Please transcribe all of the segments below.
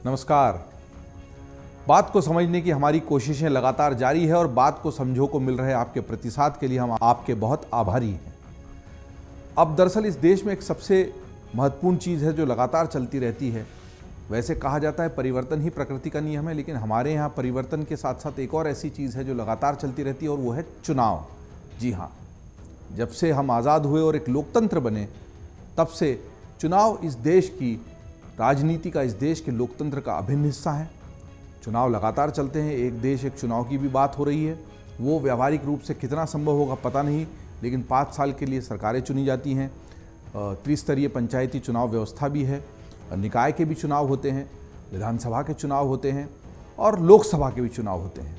नमस्कार। बात को समझने की हमारी कोशिशें लगातार जारी है और बात को समझो को मिल रहे आपके प्रतिसाद के लिए हम आपके बहुत आभारी हैं। अब दरअसल इस देश में एक सबसे महत्वपूर्ण चीज़ है जो लगातार चलती रहती है। वैसे कहा जाता है परिवर्तन ही प्रकृति का नियम है, लेकिन हमारे यहाँ परिवर्तन के साथ साथ एक और ऐसी चीज़ है जो लगातार चलती रहती है और वो है चुनाव। जी हाँ, जब से हम आज़ाद हुए और एक लोकतंत्र बने तब से चुनाव इस देश की राजनीति का, इस देश के लोकतंत्र का अभिन्न हिस्सा है। चुनाव लगातार चलते हैं, एक देश एक चुनाव की भी बात हो रही है। वो व्यावहारिक रूप से कितना संभव होगा पता नहीं, लेकिन 5 साल के लिए सरकारें चुनी जाती हैं। त्रिस्तरीय पंचायती चुनाव व्यवस्था भी है, निकाय के भी चुनाव होते हैं, विधानसभा के चुनाव होते हैं और लोकसभा के भी चुनाव होते हैं।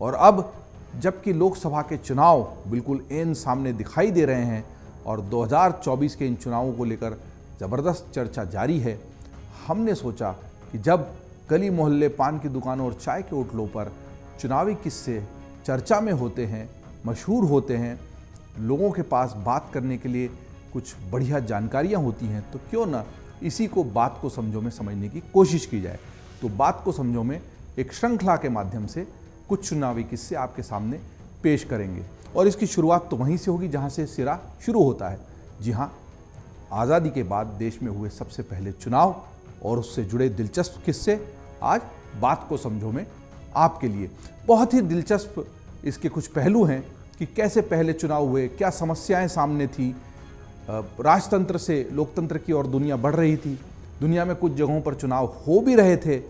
और अब जबकि लोकसभा के चुनाव बिल्कुल ऐन सामने दिखाई दे रहे हैं और 2024 के इन चुनावों को लेकर ज़बरदस्त चर्चा जारी है, हमने सोचा कि जब गली मोहल्ले, पान की दुकानों और चाय के होटलों पर चुनावी किस्से चर्चा में होते हैं, मशहूर होते हैं, लोगों के पास बात करने के लिए कुछ बढ़िया जानकारियां होती हैं, तो क्यों ना इसी को बात को समझो में समझने की कोशिश की जाए। तो बात को समझो में एक श्रृंखला के माध्यम से कुछ चुनावी किस्से आपके सामने पेश करेंगे और इसकी शुरुआत तो वहीं से होगी जहां से सिरा शुरू होता है। जी हाँ, आज़ादी के बाद देश में हुए सबसे पहले चुनाव और उससे जुड़े दिलचस्प किस्से आज बात को समझो में आपके लिए। बहुत ही दिलचस्प इसके कुछ पहलू हैं कि कैसे पहले चुनाव हुए, क्या समस्याएं सामने थी, राजतंत्र से लोकतंत्र की ओर दुनिया बढ़ रही थी, दुनिया में कुछ जगहों पर चुनाव हो भी रहे थे,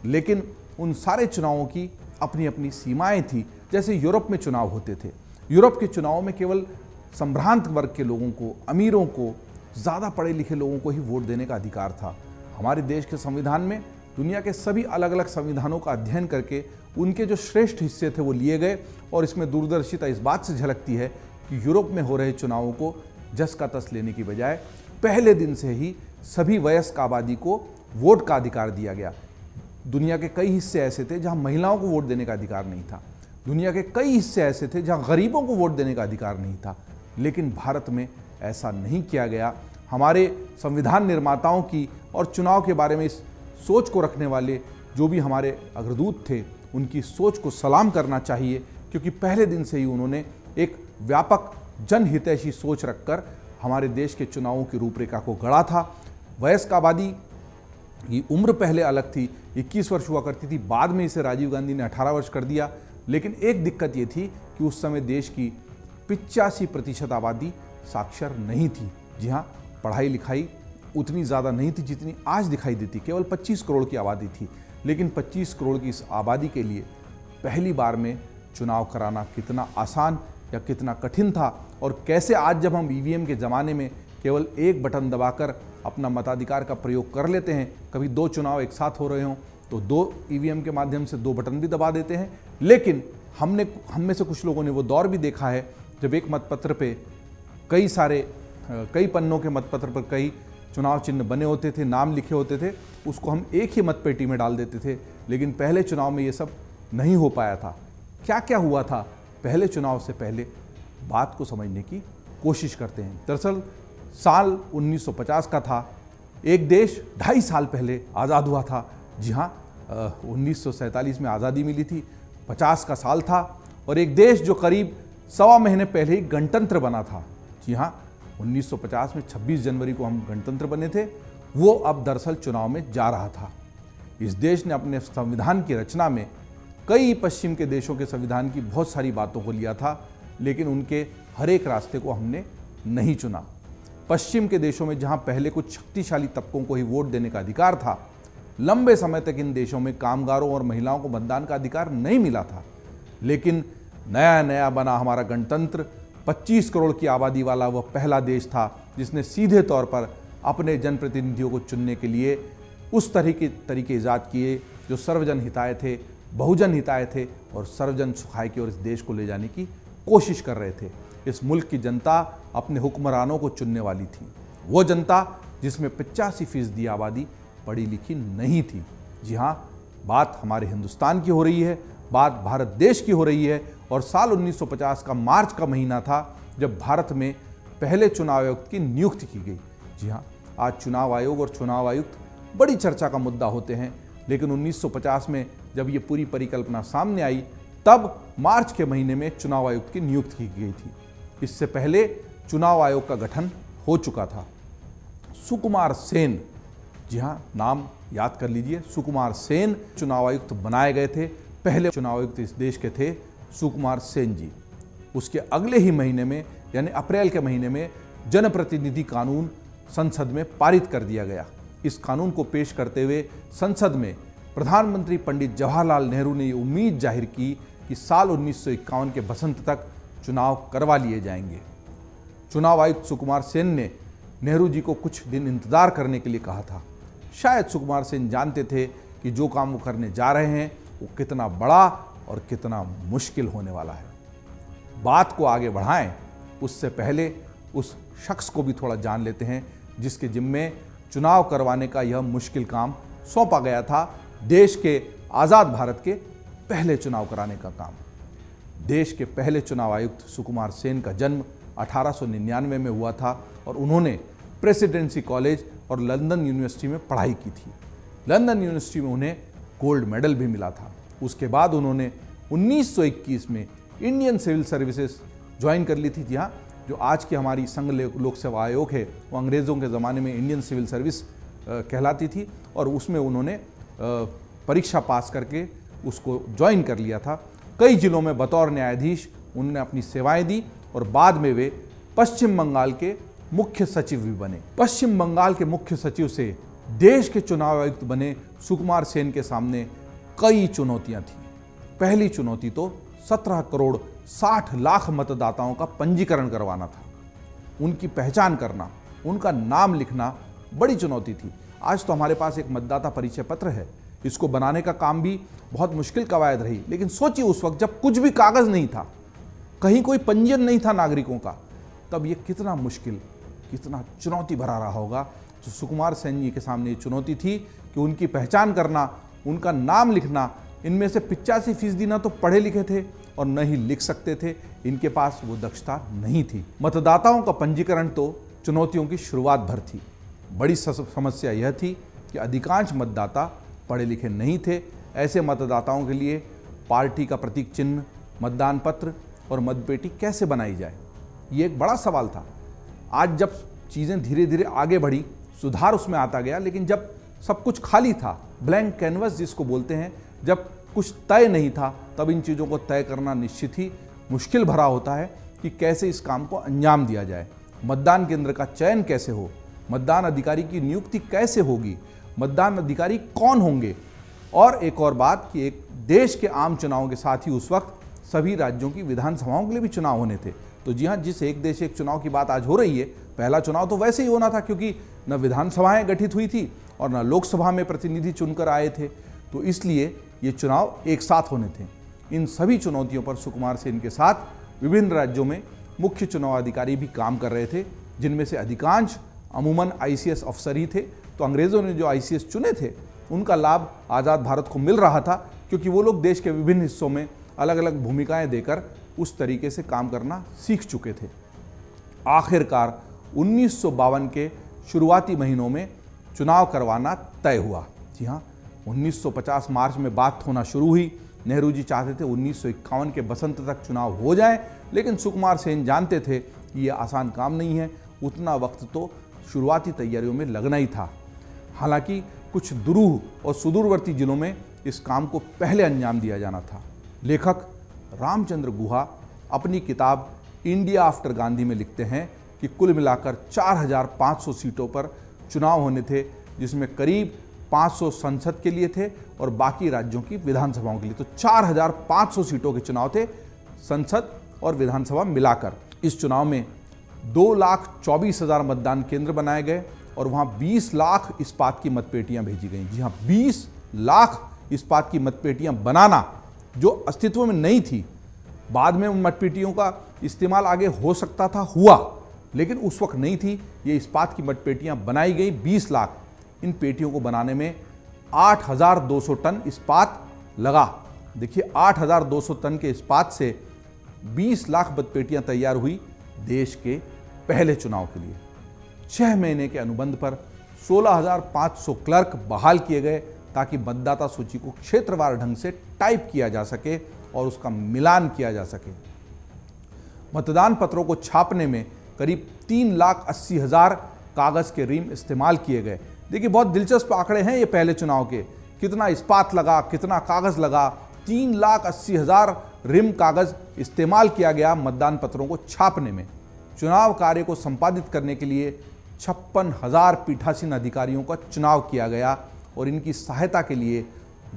लेकिन उन सारे चुनावों की अपनी अपनी सीमाएं थी। जैसे यूरोप में चुनाव होते थे, यूरोप के चुनावों में केवल संभ्रांत वर्ग के लोगों को, अमीरों को, ज़्यादा पढ़े लिखे लोगों को ही वोट देने का अधिकार था। हमारे देश के संविधान में दुनिया के सभी अलग अलग संविधानों का अध्ययन करके उनके जो श्रेष्ठ हिस्से थे वो लिए गए और इसमें दूरदर्शिता इस बात से झलकती है कि यूरोप में हो रहे चुनावों को जस का तस लेने की बजाय पहले दिन से ही सभी वयस्क आबादी को वोट का अधिकार दिया गया। दुनिया के कई हिस्से ऐसे थे जहां महिलाओं को वोट देने का अधिकार नहीं था, दुनिया के कई हिस्से ऐसे थे जहां गरीबों को वोट देने का अधिकार नहीं था, लेकिन भारत में ऐसा नहीं किया गया। हमारे संविधान निर्माताओं की और चुनाव के बारे में इस सोच को रखने वाले जो भी हमारे अग्रदूत थे, उनकी सोच को सलाम करना चाहिए, क्योंकि पहले दिन से ही उन्होंने एक व्यापक जनहितैषी सोच रखकर हमारे देश के चुनावों की रूपरेखा को गढ़ा था। वयस्क आबादी की उम्र पहले अलग थी, 21 वर्ष हुआ करती थी, बाद में इसे राजीव गांधी ने 18 वर्ष कर दिया। लेकिन एक दिक्कत ये थी कि उस समय देश की 85% आबादी साक्षर नहीं थी। जी हाँ, पढ़ाई लिखाई उतनी ज़्यादा नहीं थी जितनी आज दिखाई देती। केवल 25 करोड़ की आबादी थी, लेकिन 25 करोड़ की इस आबादी के लिए पहली बार में चुनाव कराना कितना आसान या कितना कठिन था, और कैसे आज जब हम ईवीएम के ज़माने में केवल एक बटन दबाकर अपना मताधिकार का प्रयोग कर लेते हैं, कभी 2 चुनाव एक साथ हो रहे हों तो 2 ईवीएम के माध्यम से 2 बटन भी दबा देते हैं। लेकिन हम में से कुछ लोगों ने वो दौर भी देखा है जब एक मतपत्र पे कई पन्नों के मतपत्र पर कई चुनाव चिन्ह बने होते थे, नाम लिखे होते थे, उसको हम एक ही मतपेटी में डाल देते थे। लेकिन पहले चुनाव में ये सब नहीं हो पाया था। क्या क्या हुआ था पहले चुनाव से पहले, बात को समझने की कोशिश करते हैं। दरअसल साल 1950 का था, एक देश 2.5 साल पहले आज़ाद हुआ था। जी हाँ, 1947 में आज़ादी मिली थी, 50 का साल था, और एक देश जो करीब 1.25 महीने पहले ही गणतंत्र बना था। जी हाँ, 1950 में 26 जनवरी को हम गणतंत्र बने थे, वो अब दरअसल चुनाव में जा रहा था। इस देश ने अपने संविधान की रचना में कई पश्चिम के देशों के संविधान की बहुत सारी बातों को लिया था, लेकिन उनके हर एक रास्ते को हमने नहीं चुना। पश्चिम के देशों में जहां पहले कुछ शक्तिशाली तबकों को ही वोट देने का अधिकार था, लंबे समय तक इन देशों में कामगारों और महिलाओं को मतदान का अधिकार नहीं मिला था। लेकिन नया नया बना हमारा गणतंत्र 25 करोड़ की आबादी वाला वह पहला देश था जिसने सीधे तौर पर अपने जनप्रतिनिधियों को चुनने के लिए उस तरीके ईजाद किए जो सर्वजन हिताय थे, बहुजन हिताय थे और सर्वजन सुखाय की ओर इस देश को ले जाने की कोशिश कर रहे थे। इस मुल्क की जनता अपने हुक्मरानों को चुनने वाली थी, वो जनता जिसमें 85% आबादी पढ़ी लिखी नहीं थी। जी हाँ, बात हमारे हिंदुस्तान की हो रही है, बात भारत देश की हो रही है, और साल 1950 का मार्च का महीना था जब भारत में पहले चुनाव आयुक्त की नियुक्ति की गई। जी हाँ, आज चुनाव आयोग और चुनाव आयुक्त बड़ी चर्चा का मुद्दा होते हैं। लेकिन 1950 में जब ये पूरी परिकल्पना सामने आई तब मार्च के महीने में चुनाव आयुक्त की नियुक्ति की गई थी। इससे पहले चुनाव आयोग का गठन हो चुका था। सुकुमार सेन, जी हाँ, नाम याद कर लीजिए, सुकुमार सेन चुनाव आयुक्त बनाए गए थे। पहले चुनाव आयुक्त इस देश के थे सुकुमार सेन जी। उसके अगले ही महीने में यानी अप्रैल के महीने में जनप्रतिनिधि कानून संसद में पारित कर दिया गया। इस कानून को पेश करते हुए संसद में प्रधानमंत्री पंडित जवाहरलाल नेहरू ने ये उम्मीद जाहिर की कि साल 1951 के बसंत तक चुनाव करवा लिए जाएंगे। चुनाव आयुक्त सुकुमार सेन ने नेहरू जी को कुछ दिन इंतजार करने के लिए कहा था। शायद सुकुमार सेन जानते थे कि जो काम वो करने जा रहे हैं वो कितना बड़ा और कितना मुश्किल होने वाला है। बात को आगे बढ़ाएं उससे पहले उस शख्स को भी थोड़ा जान लेते हैं जिसके जिम्मे चुनाव करवाने का यह मुश्किल काम सौंपा गया था। देश के आज़ाद भारत के पहले चुनाव कराने का काम। देश के पहले चुनाव आयुक्त सुकुमार सेन का जन्म 1899 में हुआ था और उन्होंने प्रेसिडेंसी कॉलेज और लंदन यूनिवर्सिटी में पढ़ाई की थी। लंदन यूनिवर्सिटी में उन्हें गोल्ड मेडल भी मिला था। उसके बाद उन्होंने 1921 में इंडियन सिविल सर्विसेज ज्वाइन कर ली थी। जी हाँ, जो आज की हमारी संघ लोक सेवा आयोग है वो अंग्रेज़ों के ज़माने में इंडियन सिविल सर्विस कहलाती थी और उसमें उन्होंने परीक्षा पास करके उसको ज्वाइन कर लिया था। कई जिलों में बतौर न्यायाधीश उन्होंने अपनी सेवाएं दी और बाद में वे पश्चिम बंगाल के मुख्य सचिव भी बने। पश्चिम बंगाल के मुख्य सचिव से देश के चुनाव आयुक्त बने सुकुमार सेन के सामने कई चुनौतियां थी। पहली चुनौती तो 17 करोड़ 60 लाख मतदाताओं का पंजीकरण करवाना था। उनकी पहचान करना, उनका नाम लिखना बड़ी चुनौती थी। आज तो हमारे पास एक मतदाता परिचय पत्र है, इसको बनाने का काम भी बहुत मुश्किल कवायद रही। लेकिन सोचिए उस वक्त जब कुछ भी कागज नहीं था, कहीं कोई पंजीयन नहीं था नागरिकों का, तब ये कितना मुश्किल, कितना चुनौती भरा रहा होगा। तो सुकुमार सेन जी के सामने ये चुनौती थी कि उनकी पहचान करना, उनका नाम लिखना। इनमें से 85% ना तो पढ़े लिखे थे और न ही लिख सकते थे, इनके पास वो दक्षता नहीं थी। मतदाताओं का पंजीकरण तो चुनौतियों की शुरुआत भर थी। बड़ी समस्या यह थी कि अधिकांश मतदाता पढ़े लिखे नहीं थे। ऐसे मतदाताओं के लिए पार्टी का प्रतीक चिन्ह, मतदान पत्र और मतपेटी कैसे बनाई जाए, ये एक बड़ा सवाल था। आज जब चीज़ें धीरे धीरे आगे बढ़ी, सुधार उसमें आता गया, लेकिन जब सब कुछ खाली था, ब्लैंक कैनवस जिसको बोलते हैं, जब कुछ तय नहीं था, तब इन चीज़ों को तय करना निश्चित ही मुश्किल भरा होता है कि कैसे इस काम को अंजाम दिया जाए। मतदान केंद्र का चयन कैसे हो, मतदान अधिकारी की नियुक्ति कैसे होगी, मतदान अधिकारी कौन होंगे। और एक और बात कि एक देश के आम चुनावों के साथ ही उस वक्त सभी राज्यों की विधानसभाओं के लिए भी चुनाव होने थे। तो जी हाँ, जिस एक देश एक चुनाव की बात आज हो रही है, पहला चुनाव तो वैसे ही होना था क्योंकि न विधानसभाएं गठित हुई थी और न लोकसभा में प्रतिनिधि चुनकर आए थे। तो इसलिए ये चुनाव एक साथ होने थे। इन सभी चुनौतियों पर सुकुमार सेन के साथ विभिन्न राज्यों में मुख्य चुनाव अधिकारी भी काम कर रहे थे, जिनमें से अधिकांश अमूमन ICS अफसर ही थे। तो अंग्रेज़ों ने जो ICS चुने थे उनका लाभ आज़ाद भारत को मिल रहा था क्योंकि वो लोग देश के विभिन्न हिस्सों में अलग अलग भूमिकाएं देकर उस तरीके से काम करना सीख चुके थे। आखिरकार 1952 के शुरुआती महीनों में चुनाव करवाना तय हुआ। जी हाँ, 1950 मार्च में बात होना शुरू हुई। नेहरू जी चाहते थे 1951 के बसंत तक चुनाव हो जाए, लेकिन सुकुमार सेन जानते थे कि ये आसान काम नहीं है। उतना वक्त तो शुरुआती तैयारियों में लगना ही था। हालांकि कुछ दुरूह और सुदूरवर्ती जिलों में इस काम को पहले अंजाम दिया जाना था। लेखक रामचंद्र गुहा अपनी किताब इंडिया आफ्टर गांधी में लिखते हैं कि कुल मिलाकर 4500 सीटों पर चुनाव होने थे, जिसमें करीब 500 संसद के लिए थे और बाकी राज्यों की विधानसभाओं के लिए। तो 4500 सीटों के चुनाव थे, संसद और विधानसभा मिलाकर। इस चुनाव में 2,24,000 मतदान केंद्र बनाए गए और वहाँ 20 लाख इस्पात की मतपेटियाँ भेजी गईं। जी हाँ, 20 लाख इस्पात की मतपेटियाँ बनाना जो अस्तित्व में नहीं थी। बाद में उन मतपेटियों का इस्तेमाल आगे हो सकता था, हुआ, लेकिन उस वक्त नहीं थी। ये इस्पात की मतपेटियाँ बनाई गई 20 लाख। इन पेटियों को बनाने में 8,200 टन इस्पात लगा। देखिए, 8,200 टन के इस्पात से 20 लाख मतपेटियाँ तैयार हुई देश के पहले चुनाव के लिए। 6 महीने के अनुबंध पर 16,500 क्लर्क बहाल किए गए ताकि मतदाता सूची को क्षेत्रवार ढंग से टाइप किया जा सके और उसका मिलान किया जा सके। मतदान पत्रों को छापने में करीब 3,80,000 कागज के रिम इस्तेमाल किए गए। देखिए, बहुत दिलचस्प आंकड़े हैं ये पहले चुनाव के। कितना इस्पात लगा, कितना कागज लगा, 3,80,000 रिम कागज इस्तेमाल किया गया मतदान पत्रों को छापने में। चुनाव कार्य को संपादित करने के लिए 56,000 पीठासीन अधिकारियों का चुनाव किया गया और इनकी सहायता के लिए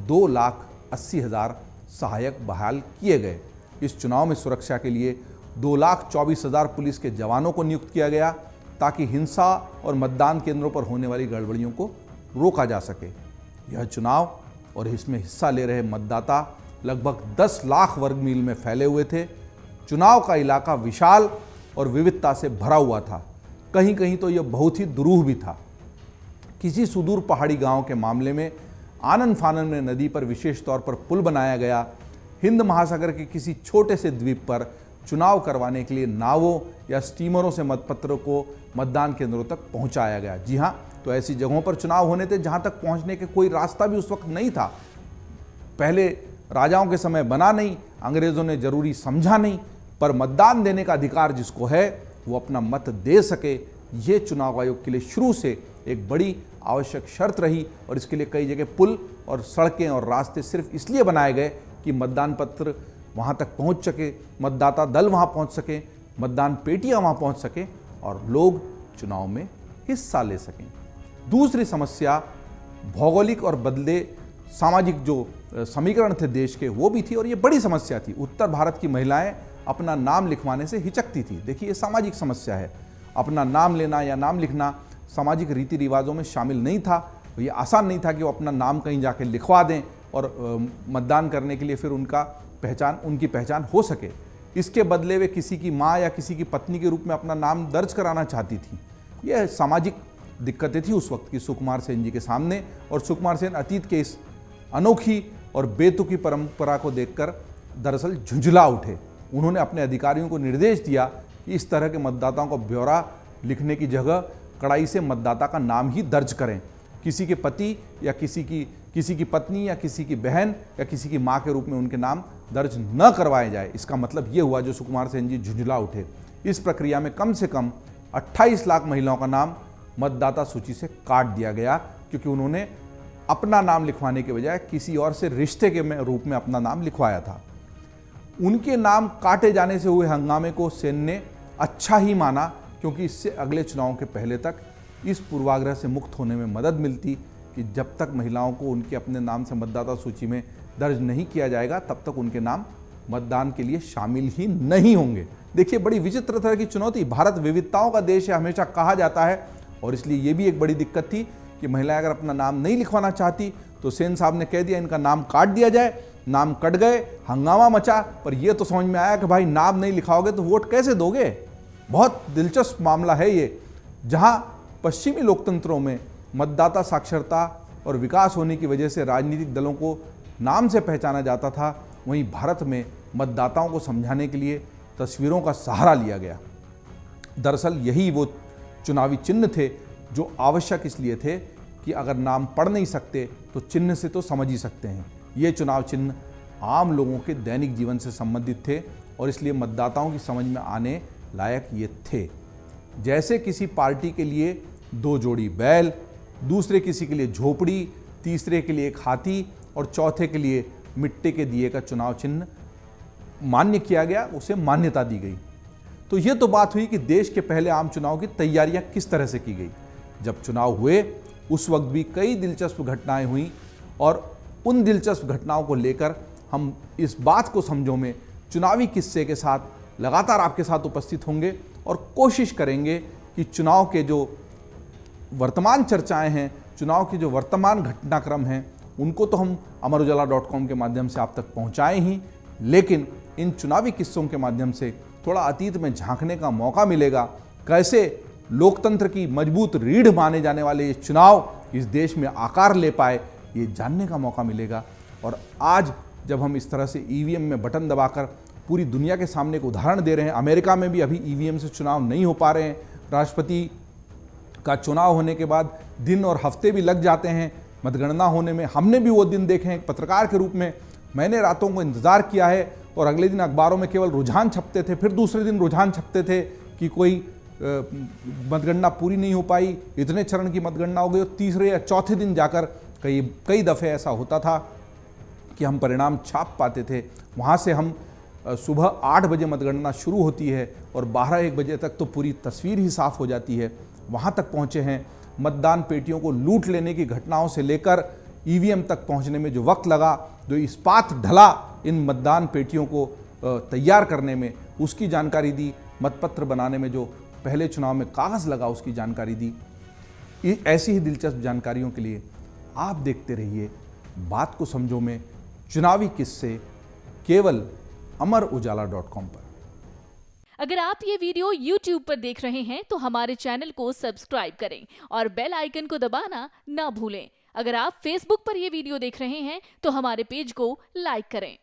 2,80,000 सहायक बहाल किए गए। इस चुनाव में सुरक्षा के लिए 2,24,000 पुलिस के जवानों को नियुक्त किया गया ताकि हिंसा और मतदान केंद्रों पर होने वाली गड़बड़ियों को रोका जा सके। यह चुनाव और इसमें हिस्सा ले रहे मतदाता लगभग 10 लाख वर्ग मील में फैले हुए थे। चुनाव का इलाका विशाल और विविधता से भरा हुआ था। कहीं कहीं तो यह बहुत ही दुरूह भी था। किसी सुदूर पहाड़ी गांव के मामले में आनन फानन में नदी पर विशेष तौर पर पुल बनाया गया। हिंद महासागर के किसी छोटे से द्वीप पर चुनाव करवाने के लिए नावों या स्टीमरों से मतपत्रों को मतदान केंद्रों तक पहुंचाया गया। जी हाँ, तो ऐसी जगहों पर चुनाव होने थे जहां तक पहुंचने के कोई रास्ता भी उस वक्त नहीं था। पहले राजाओं के समय बना नहीं, अंग्रेजों ने जरूरी समझा नहीं, पर मतदान देने का अधिकार जिसको है वो अपना मत दे सके, ये चुनाव आयोग के लिए शुरू से एक बड़ी आवश्यक शर्त रही। और इसके लिए कई जगह पुल और सड़कें और रास्ते सिर्फ इसलिए बनाए गए कि मतदान पत्र वहाँ तक पहुँच सके, मतदाता दल वहाँ पहुँच सके, मतदान पेटियाँ वहाँ पहुँच सके और लोग चुनाव में हिस्सा ले सकें। दूसरी समस्या भौगोलिक और बदले सामाजिक जो समीकरण थे देश के, वो भी थी और ये बड़ी समस्या थी। उत्तर भारत की महिलाएं अपना नाम लिखवाने से हिचकती थी। देखिए, ये सामाजिक समस्या है। अपना नाम लेना या नाम लिखना सामाजिक रीति रिवाजों में शामिल नहीं था। ये आसान नहीं था कि वो अपना नाम कहीं जाके लिखवा दें और मतदान करने के लिए फिर उनकी पहचान हो सके। इसके बदले वे किसी की माँ या किसी की पत्नी के रूप में अपना नाम दर्ज कराना चाहती थी। यह सामाजिक दिक्कतें थी उस वक्त की सुकुमार सेन जी के सामने। और सुकुमार सेन अतीत के इस अनोखी और बेतुकी परंपरा को देखकर दरअसल झुंझला उठे। उन्होंने अपने अधिकारियों को निर्देश दिया कि इस तरह के मतदाताओं को ब्यौरा लिखने की जगह कड़ाई से मतदाता का नाम ही दर्ज करें। किसी के पति या किसी की पत्नी या किसी की बहन या किसी की माँ के रूप में उनके नाम दर्ज न करवाए जाए। इसका मतलब ये हुआ जो सुकुमार सेन जी झुंझला उठे। इस प्रक्रिया में कम से कम 28 लाख महिलाओं का नाम मतदाता सूची से काट दिया गया, क्योंकि उन्होंने अपना नाम लिखवाने के बजाय किसी और से रिश्ते के रूप में अपना नाम लिखवाया था। उनके नाम काटे जाने से हुए हंगामे को सेन ने अच्छा ही माना, क्योंकि इससे अगले चुनाव के पहले तक इस पूर्वाग्रह से मुक्त होने में मदद मिलती कि जब तक महिलाओं को उनके अपने नाम से मतदाता सूची में दर्ज नहीं किया जाएगा तब तक उनके नाम मतदान के लिए शामिल ही नहीं होंगे। देखिए, बड़ी विचित्र तरह की चुनौती। भारत विविधताओं का देश है, हमेशा कहा जाता है, और इसलिए ये भी एक बड़ी दिक्कत थी कि महिलाएं अगर अपना नाम नहीं लिखवाना चाहती तो सेन साहब ने कह दिया इनका नाम काट दिया जाए। नाम कट गए, हंगामा मचा, पर यह तो समझ में आया कि भाई नाम नहीं लिखाओगे तो वोट कैसे दोगे। बहुत दिलचस्प मामला है ये। जहां पश्चिमी लोकतंत्रों में मतदाता साक्षरता और विकास होने की वजह से राजनीतिक दलों को नाम से पहचाना जाता था, वहीं भारत में मतदाताओं को समझाने के लिए तस्वीरों का सहारा लिया गया। दरअसल यही वो चुनावी चिन्ह थे जो आवश्यक इसलिए थे कि अगर नाम पढ़ नहीं सकते तो चिन्ह से तो समझ ही सकते हैं। ये चुनाव चिन्ह आम लोगों के दैनिक जीवन से संबंधित थे और इसलिए मतदाताओं की समझ में आने लायक ये थे। जैसे किसी पार्टी के लिए 2 जोड़ी बैल, दूसरे किसी के लिए झोपड़ी, तीसरे के लिए एक हाथी और चौथे के लिए मिट्टी के दिए का चुनाव चिन्ह मान्य किया गया, उसे मान्यता दी गई। तो ये तो बात हुई कि देश के पहले आम चुनाव की तैयारियां किस तरह से की गई। जब चुनाव हुए उस वक्त भी कई दिलचस्प घटनाएं हुई और उन दिलचस्प घटनाओं को लेकर हम इस बात को समझो में चुनावी किस्से के साथ लगातार आपके साथ उपस्थित होंगे और कोशिश करेंगे कि चुनाव के जो वर्तमान चर्चाएं हैं, चुनाव के जो वर्तमान घटनाक्रम हैं, उनको तो हम अमरउजाला.com के माध्यम से आप तक पहुंचाएं ही, लेकिन इन चुनावी किस्सों के माध्यम से थोड़ा अतीत में झांकने का मौका मिलेगा। कैसे लोकतंत्र की मजबूत रीढ़ माने जाने वाले ये चुनाव इस देश में आकार ले पाए, ये जानने का मौका मिलेगा। और आज जब हम इस तरह से ईवीएम में बटन दबाकर पूरी दुनिया के सामने एक उदाहरण दे रहे हैं, अमेरिका में भी अभी ईवीएम से चुनाव नहीं हो पा रहे हैं, राष्ट्रपति का चुनाव होने के बाद दिन और हफ्ते भी लग जाते हैं, मतगणना होने में। हमने भी वो दिन देखे हैं। एक पत्रकार के रूप में मैंने रातों को इंतज़ार किया है और अगले दिन अखबारों में केवल रुझान छपते थे, फिर दूसरे दिन रुझान छपते थे कि कोई मतगणना पूरी नहीं हो पाई, इतने चरण की मतगणना हो गई, और तीसरे या चौथे दिन जाकर कई दफ़े ऐसा होता था कि हम परिणाम छाप पाते थे। वहाँ से हम सुबह 8 बजे मतगणना शुरू होती है और 12-1 बजे तक तो पूरी तस्वीर ही साफ हो जाती है। वहाँ तक पहुँचे हैं। मतदान पेटियों को लूट लेने की घटनाओं से लेकर ईवीएम तक पहुँचने में जो वक्त लगा, जो इस्पात ढला इन मतदान पेटियों को तैयार करने में, उसकी जानकारी दी। मतपत्र बनाने में जो पहले चुनाव में कागज़ लगा, उसकी जानकारी दी। ऐसी ही दिलचस्प जानकारियों के लिए आप देखते रहिए बात को समझो में चुनावी किस्से, केवल अमरउजाला.com पर। अगर आप ये वीडियो YouTube पर देख रहे हैं तो हमारे चैनल को सब्सक्राइब करें और बेल आइकन को दबाना ना भूलें। अगर आप Facebook पर ये वीडियो देख रहे हैं तो हमारे पेज को लाइक करें।